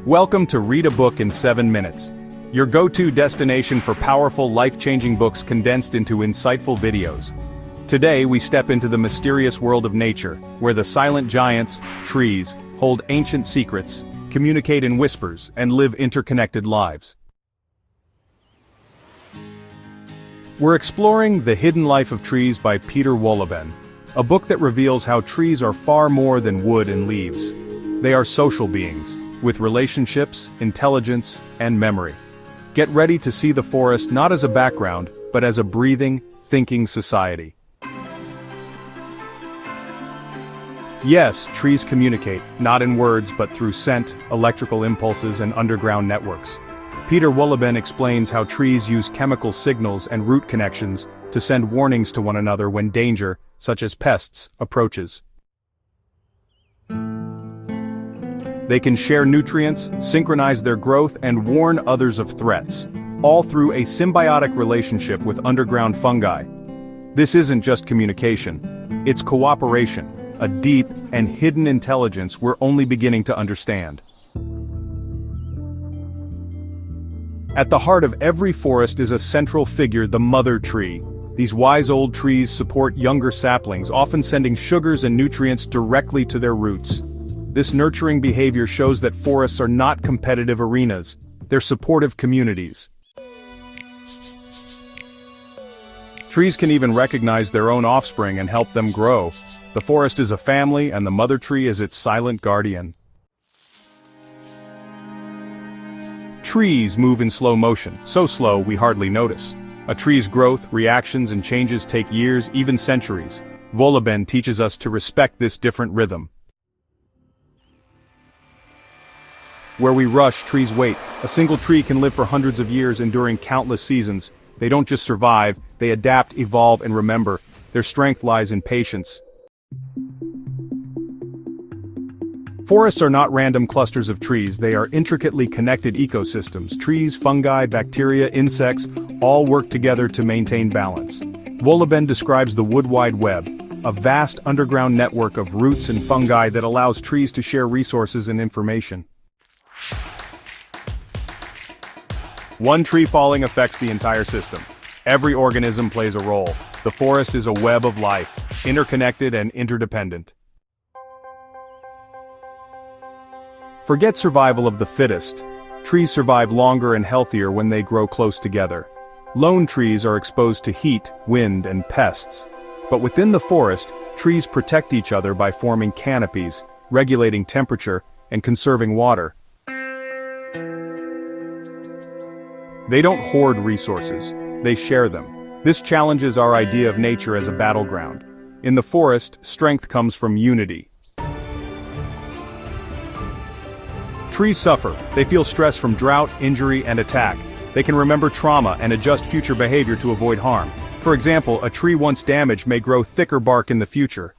Welcome to Read a Book in 7 Minutes, your go-to destination for powerful, life-changing books condensed into insightful videos. Today we step into the mysterious world of nature, where the silent giants, trees, hold ancient secrets, communicate in whispers, and live interconnected lives. We're exploring The Hidden Life of Trees by Peter Wohlleben, a book that reveals how trees are far more than wood and leaves. They are social beings, with relationships, intelligence, and memory. Get ready to see the forest not as a background, but as a breathing, thinking society. Yes, trees communicate, not in words but through scent, electrical impulses, and underground networks. Peter Wohlleben explains how trees use chemical signals and root connections to send warnings to one another when danger, such as pests, approaches. They can share nutrients, synchronize their growth, and warn others of threats, all through a symbiotic relationship with underground fungi. This isn't just communication, it's cooperation, a deep and hidden intelligence we're only beginning to understand. At the heart of every forest is a central figure, the mother tree. These wise old trees support younger saplings, often sending sugars and nutrients directly to their roots. This nurturing behavior shows that forests are not competitive arenas, they're supportive communities. Trees can even recognize their own offspring and help them grow. The forest is a family, and the mother tree is its silent guardian. Trees move in slow motion, so slow we hardly notice. A tree's growth, reactions, and changes take years, even centuries. Wohlleben teaches us to respect this different rhythm. Where we rush, trees wait. A single tree can live for hundreds of years, enduring countless seasons. They don't just survive, they adapt, evolve, and remember. Their strength lies in patience. Forests are not random clusters of trees, they are intricately connected ecosystems. Trees, fungi, bacteria, insects, all work together to maintain balance. Wohlleben describes the wood wide web, a vast underground network of roots and fungi that allows trees to share resources and information. One tree falling affects the entire system. Every organism plays a role. The forest is a web of life, interconnected and interdependent. Forget survival of the fittest. Trees survive longer and healthier when they grow close together. Lone trees are exposed to heat, wind, and pests. But within the forest, trees protect each other by forming canopies, regulating temperature, and conserving water. They don't hoard resources, they share them. This challenges our idea of nature as a battleground. In the forest, strength comes from unity. Trees suffer. They feel stress from drought, injury, and attack. They can remember trauma and adjust future behavior to avoid harm. For example, a tree once damaged may grow thicker bark in the future.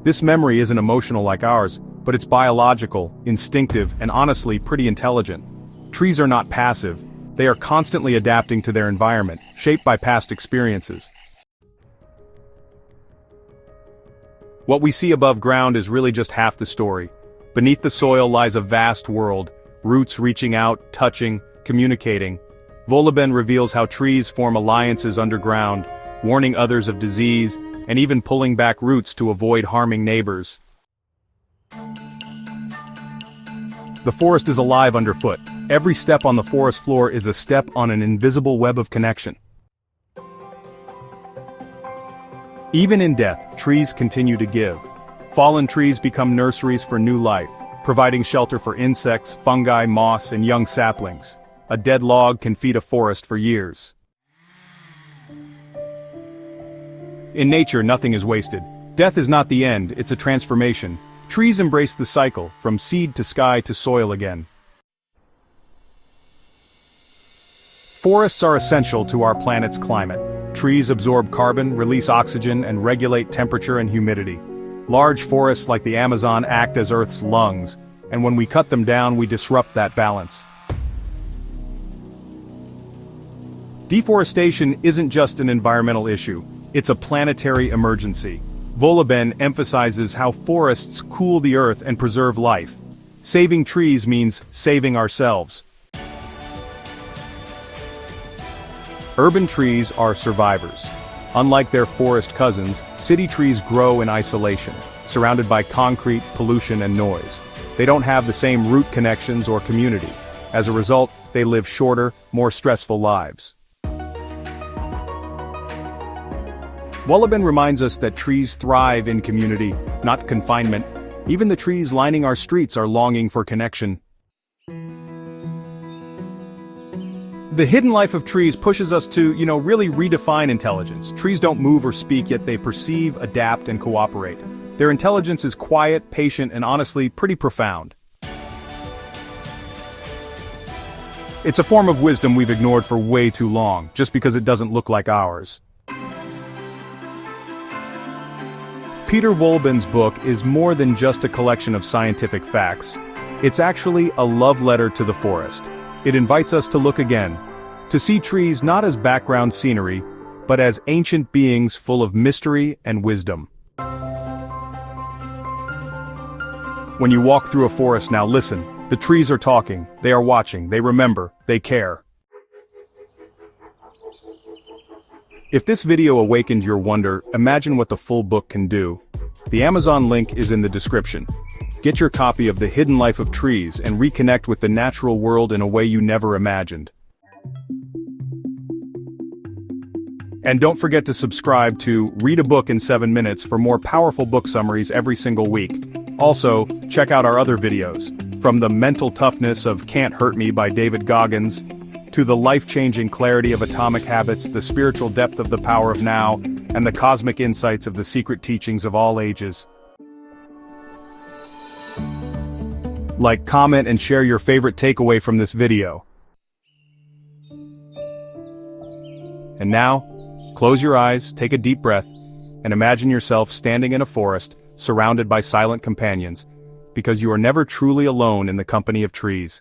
This memory isn't emotional like ours, but it's biological, instinctive, and honestly pretty intelligent. Trees are not passive. They are constantly adapting to their environment, shaped by past experiences. What we see above ground is really just half the story. Beneath the soil lies a vast world, roots reaching out, touching, communicating. Wohlleben reveals how trees form alliances underground, warning others of disease, and even pulling back roots to avoid harming neighbors. The forest is alive underfoot. Every step on the forest floor is a step on an invisible web of connection. Even in death, trees continue to give. Fallen trees become nurseries for new life, providing shelter for insects, fungi, moss, and young saplings. A dead log can feed a forest for years. In nature, nothing is wasted. Death is not the end, it's a transformation. Trees embrace the cycle, from seed to sky to soil again. Forests are essential to our planet's climate. Trees absorb carbon, release oxygen, and regulate temperature and humidity. Large forests like the Amazon act as Earth's lungs, and when we cut them down, we disrupt that balance. Deforestation isn't just an environmental issue, it's a planetary emergency. Wohlleben emphasizes how forests cool the earth and preserve life. Saving trees means saving ourselves. Urban trees are survivors. Unlike their forest cousins, city trees grow in isolation, surrounded by concrete, pollution, and noise. They don't have the same root connections or community. As a result, they live shorter, more stressful lives. Wohlleben reminds us that trees thrive in community, not confinement. Even the trees lining our streets are longing for connection. The hidden life of trees pushes us to, really redefine intelligence. Trees don't move or speak, yet they perceive, adapt, and cooperate. Their intelligence is quiet, patient, and honestly, pretty profound. It's a form of wisdom we've ignored for way too long, just because it doesn't look like ours. Peter Wohleben's book is more than just a collection of scientific facts. It's actually a love letter to the forest. It invites us to look again, to see trees not as background scenery, but as ancient beings full of mystery and wisdom. When you walk through a forest now, listen. The trees are talking, they are watching, they remember, they care. If this video awakened your wonder, imagine what the full book can do. The Amazon link is in the description. Get your copy of The Hidden Life of Trees and reconnect with the natural world in a way you never imagined. And don't forget to subscribe to Read a Book in 7 Minutes for more powerful book summaries every single week. Also, check out our other videos, from the mental toughness of Can't Hurt Me by David Goggins, to the life-changing clarity of Atomic Habits, the spiritual depth of the power of now, and the cosmic insights of the secret teachings of all ages. Like, comment, and share your favorite takeaway from this video. And now, close your eyes, take a deep breath, and imagine yourself standing in a forest, surrounded by silent companions, because you are never truly alone in the company of trees.